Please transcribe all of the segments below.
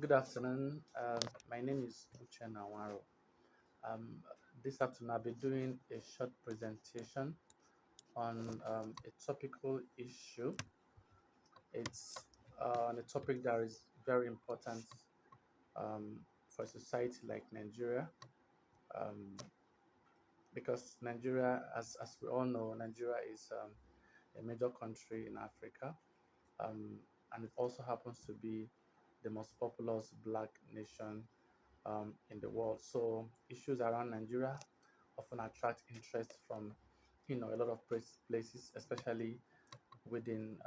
Good afternoon. My name is Uche Nawaro. Um, this afternoon, I'll be doing a short presentation on a topical issue. It's on a topic that is very important for a society like Nigeria, um, because Nigeria, as we all know, Nigeria is a major country in Africa, um, and it also happens to be the most populous black nation in the world. So issues around Nigeria often attract interest from a lot of places, especially within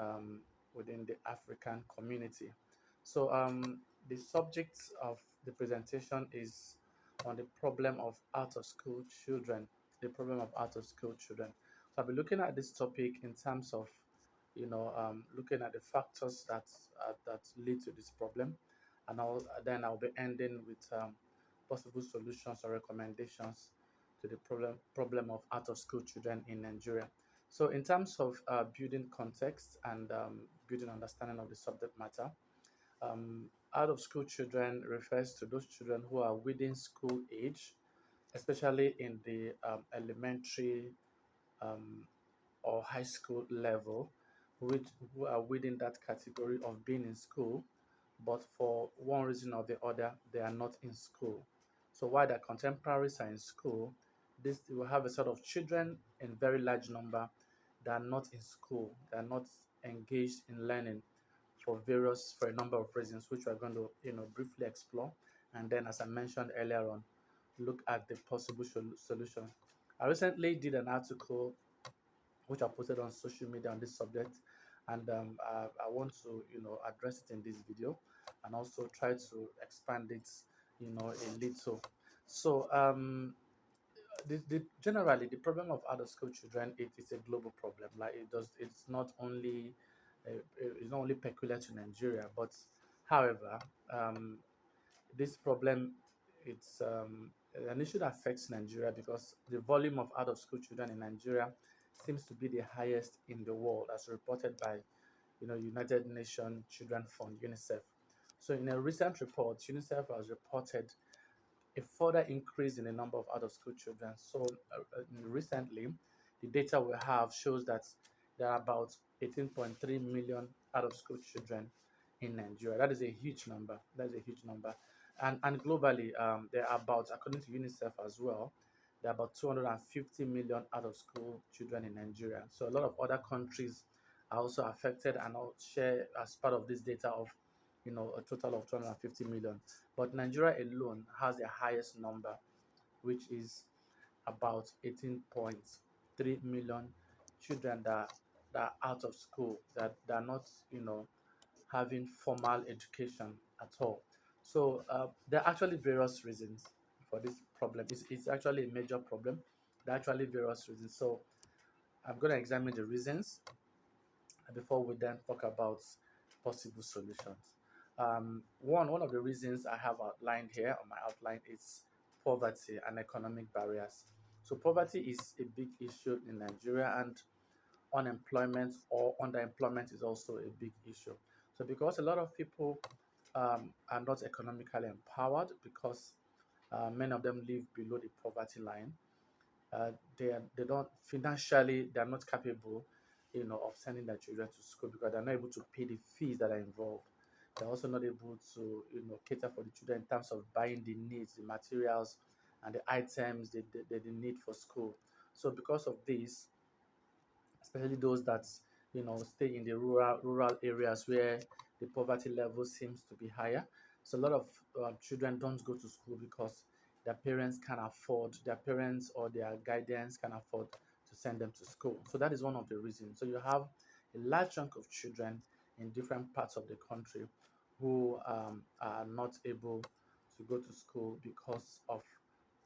within the African community. So the subject of the presentation is on the problem of out of school children. The problem of out of school children. So I'll be looking at this topic in terms of looking at the factors that lead to this problem, and then I'll be ending with possible solutions or recommendations to the problem of out of school children in Nigeria. So, in terms of building context and building understanding of the subject matter, out of school children refers to those children who are within school age, especially in the elementary um, or high school level, which who are within that category of being in school, but for one reason or the other, they are not in school. So while their contemporaries are in school, this will have a sort of children in very large number that are not in school, they are not engaged in learning for a number of reasons, which we're going to briefly explore, and then, as I mentioned earlier on, look at the possible solutions. I recently did an article which I posted on social media on this subject, and I want to address it in this video, and also try to expand it a little. So generally the problem of out of school children, it is a global problem. Like it's not only peculiar to Nigeria, but however, um, this problem, it's an issue that affects Nigeria because the volume of out of school children in Nigeria seems to be the highest in the world, as reported by United Nations Children Fund (UNICEF). So in a recent report, UNICEF has reported a further increase in the number of out of school children. So recently, the data we have shows that there are about 18.3 million out of school children in Nigeria. That is a huge number. That is a huge number. And globally, there are about, according to UNICEF as well, there are about 250 million out of school children in Nigeria. So a lot of other countries are also affected and all share as part of this data of a total of 250 million. But Nigeria alone has the highest number, which is about 18.3 million children that are out of school, that are not, having formal education at all. So there are actually various reasons for this problem. It's actually a major problem. There are actually various reasons. So I'm going to examine the reasons before we then talk about possible solutions. One of the reasons I have outlined here on my outline is poverty and economic barriers. So poverty is a big issue in Nigeria, and unemployment or underemployment is also a big issue. So because a lot of people are not economically empowered, because many of them live below the poverty line, they don't financially, they are not capable of sending their children to school because they're not able to pay the fees that are involved. They're also not able to cater for the children in terms of buying the needs, the materials, and the items they need for school. So because of this, especially those that stay in the rural areas where the poverty level seems to be higher. So a lot of children don't go to school because their parents or their guidance can afford to send them to school. So that is one of the reasons. So you have a large chunk of children in different parts of the country who are not able to go to school because of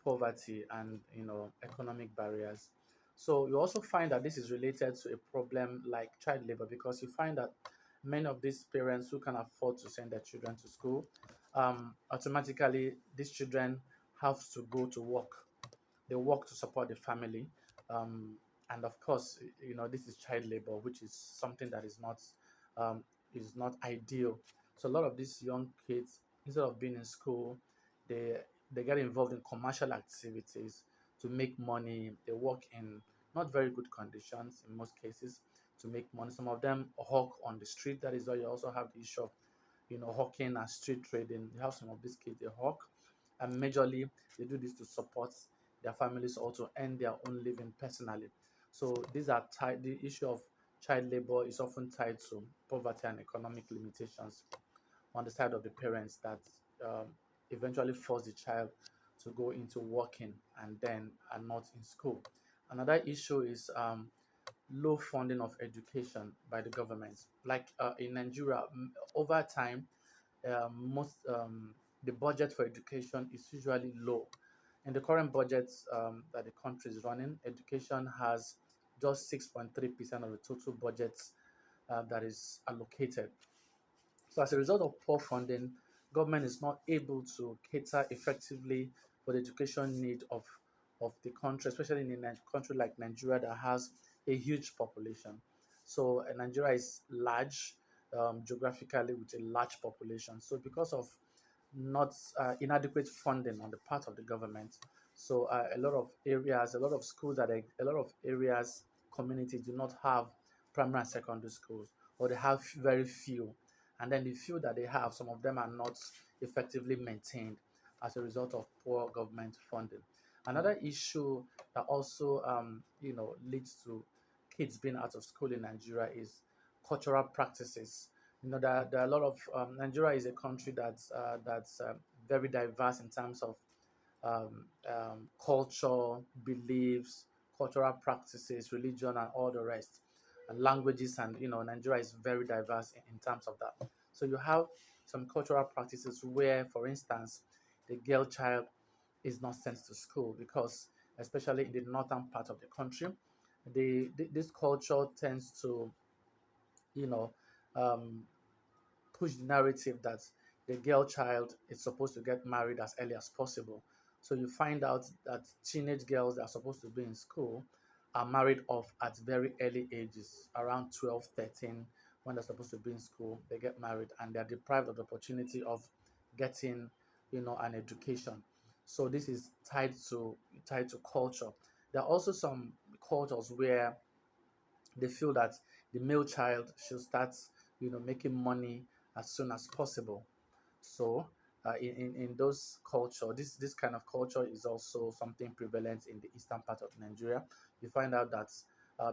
poverty and economic barriers. So you also find that this is related to a problem like child labor, because you find that many of these parents who can afford to send their children to school, automatically these children have to go to work. They work to support the family, um, and of course, this is child labor, which is something that um, is not ideal. So a lot of these young kids instead of being in school, they they get involved in commercial activities to make money. They work in not very good conditions in most cases to make money. Some of them hawk on the street. That is why you also have the issue of, hawking and street trading. You have some of these kids, they hawk, and majorly they do this to support their families or to earn their own living personally. So these are tied. The issue of child labor is often tied to poverty and economic limitations on the side of the parents that um, eventually force the child to go into working and then are not in school. Another issue is low funding of education by the government. Like in Nigeria, over time, most the budget for education is usually low. In the current budget that the country is running, education has just 6.3% of the total budget that is allocated. So as a result of poor funding, government is not able to cater effectively for the education need of the country, especially in a country like Nigeria that has a huge population. So Nigeria is large geographically with a large population. So because of not inadequate funding on the part of the government, so a lot of areas, a lot of schools a lot of areas, communities do not have primary and secondary schools, or they have very few, and then the few that they have, some of them are not effectively maintained as a result of poor government funding. Another issue that also leads to kids being out of school in Nigeria is cultural practices. There are a lot of Nigeria is a country that's very diverse in terms of culture, beliefs, cultural practices, religion, and all the rest, and languages. And Nigeria is very diverse in terms of that. So you have some cultural practices where, for instance, the girl child is not sent to school because, especially in the northern part of the country, this culture tends to, you know, um, push the narrative that the girl child is supposed to get married as early as possible. So you find out that teenage girls that are supposed to be in school are married off at very early ages, around 12, 13, when they're supposed to be in school. They get married and they're deprived of the opportunity of getting, an education. So this is tied to culture. There are also some cultures where they feel that the male child should start, making money as soon as possible. So, in those culture, this kind of culture is also something prevalent in the eastern part of Nigeria. You find out that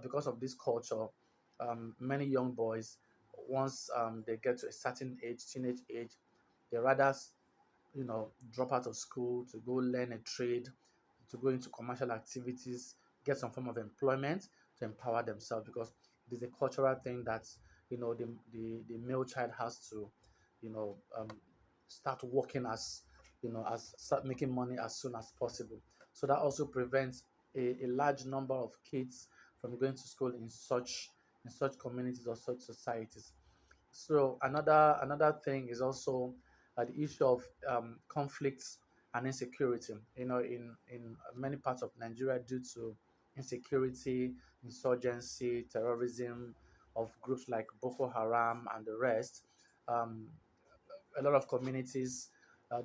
because of this culture, many young boys, once they get to a certain age, teenage age, they rather drop out of school to go learn a trade, to go into commercial activities, get some form of employment to empower themselves, because it is a cultural thing that the male child has to you know um, start working as start making money as soon as possible. So that also prevents a large number of kids from going to school in such communities or such societies. So another thing is also the issue of conflicts and insecurity. In many parts of Nigeria, due to insecurity, insurgency, terrorism of groups like Boko Haram and the rest, um, a lot of communities,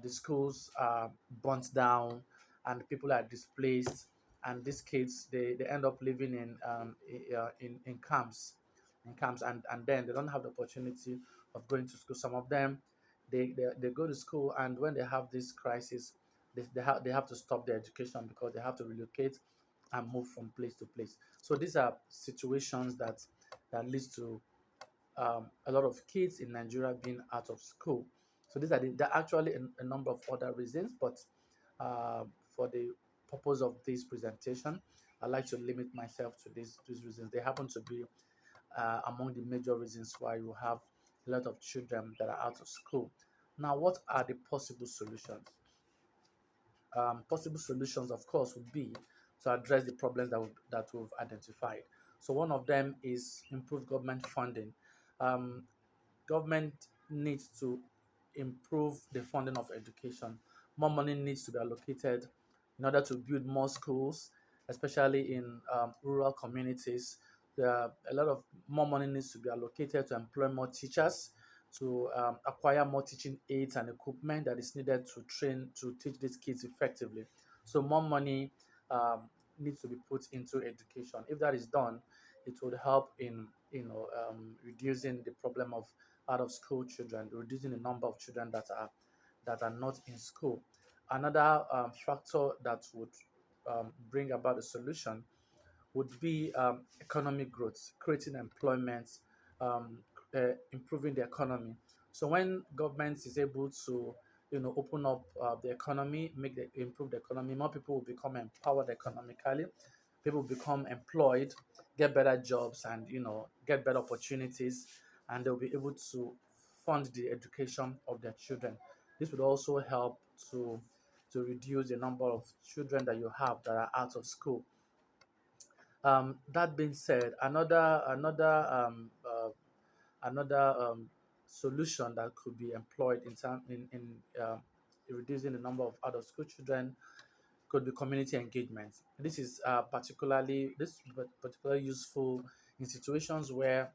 the schools are burnt down, and people are displaced. And these kids, they end up living in camps, and then they don't have the opportunity of going to school. Some of them, they go to school, and when they have this crisis, they have to stop their education because they have to relocate and move from place to place. So these are situations that leads to a lot of kids in Nigeria being out of school. So there are actually a number of other reasons, but for the purpose of this presentation, I like to limit myself to these reasons. They happen to be among the major reasons why you have a lot of children that are out of school. Now, what are the possible solutions? Possible solutions, of course, would be to address the problems that we've identified. So one of them is improved government funding. Um, Government needs to improve the funding of education. More money needs to be allocated in order to build more schools, especially in rural communities. There are a lot of more money needs to be allocated to employ more teachers, acquire more teaching aids and equipment that is needed to teach these kids effectively. So more money um, needs to be put into education. If that is done, it would help in reducing the problem of out of school children, reducing the number of children that are not in school. Another factor that would bring about a solution would be economic growth, creating employment, um, improving the economy. So when government is able to, open up the economy, improve the economy, more people will become empowered economically. People become employed, get better jobs, and get better opportunities, and they'll be able to fund the education of their children. This would also help to reduce the number of children that you have that are out of school. That being said, another solution that could be employed in reducing the number of out of school children could be community engagement. This is particularly useful in situations where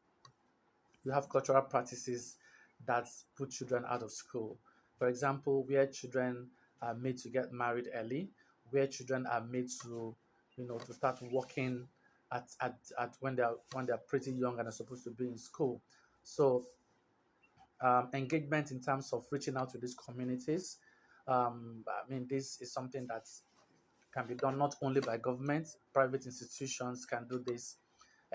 you have cultural practices that put children out of school. For example, where children are made to get married early, where children are made to start working at when they're pretty young and are supposed to be in school. So engagement in terms of reaching out to these communities. I mean, this is something that can be done not only by government, private institutions can do this,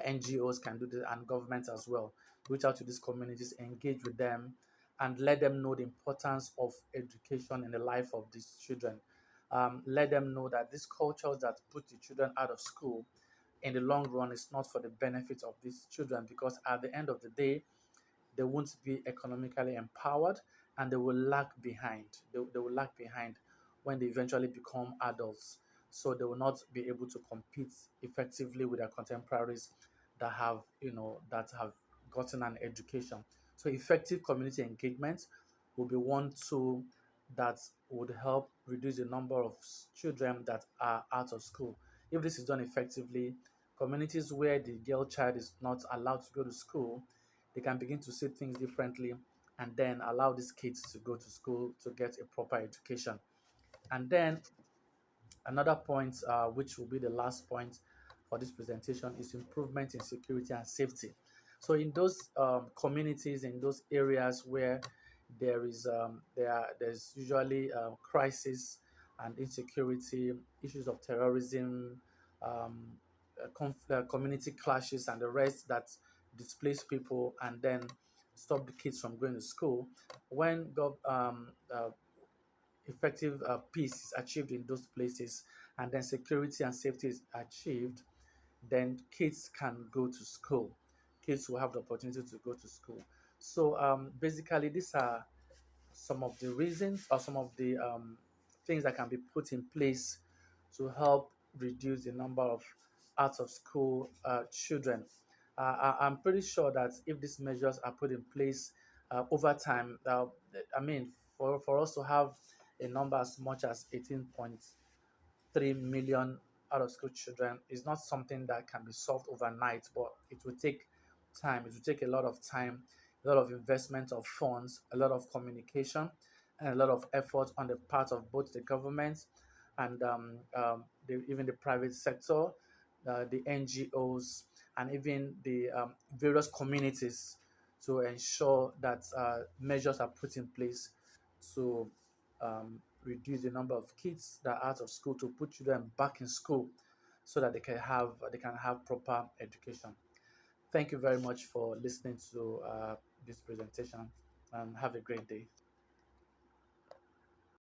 NGOs can do this, and governments as well. Reach out to these communities, engage with them, and let them know the importance of education in the life of these children. Let them know that these cultures that put the children out of school in the long run is not for the benefit of these children, because at the end of the day, they won't be economically empowered, and they will lag behind. They will lag behind when they eventually become adults. So they will not be able to compete effectively with their contemporaries that have gotten an education. So effective community engagement will be one tool that would help reduce the number of children that are out of school. If this is done effectively, communities where the girl child is not allowed to go to school, they can begin to see things differently and then allow these kids to go to school to get a proper education. And then another point, which will be the last point for this presentation, is improvement in security and safety. So in those communities, in those areas where there's usually crisis and insecurity, issues of terrorism, um, community clashes, and the rest that displace people and then stop the kids from going to school. When effective peace is achieved in those places, and then security and safety is achieved, then kids can go to school. Kids will have the opportunity to go to school. So basically, these are some of the reasons or some of the things that can be put in place to help reduce the number of out of school children. I'm pretty sure that if these measures are put in place over time, I mean, for us to have a number as much as 18.3 million out of school children is not something that can be solved overnight, but it will take time. It will take a lot of time, a lot of investment of funds, a lot of communication, and a lot of effort on the part of both the government and even the private sector, the NGOs, and even the various communities to ensure that measures are put in place to reduce the number of kids that are out of school, to put children back in school so that they can have proper education. Thank you very much for listening to this presentation, and have a great day.